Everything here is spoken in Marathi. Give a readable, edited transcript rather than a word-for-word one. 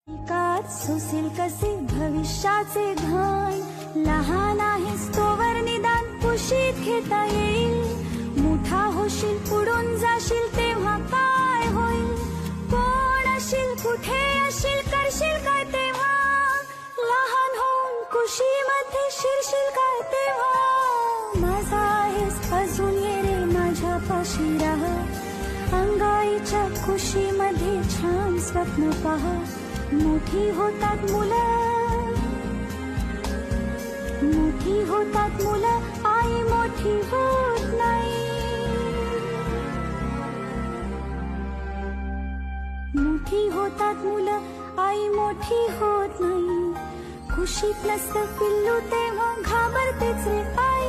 एकाच सुशील कसे भविष्याचे घाण, लहान आहेस तोवर निदान कुशीत घेता येईल. मोठा होशील पुढून जाशील तेव्हा काय होईल. कोण अशील कुठे अशील करशील काय तेव्हा. लहान होऊन कुशीमध्ये शिरशील काय तेव्हा. माझा आहेस अजून ये रे माझ्यापाशी राह. अंगाईच्या कुशीमध्ये छान स्वप्न पहा. मोठी होतात मुलं, मोठी होतात मुलं, आई मोठी होत नाही. मोठी होतात मुलं, आई मोठी होत नाही. कुशीत नसतं पिल्लू तेव्हा घाबरतेच रे आई.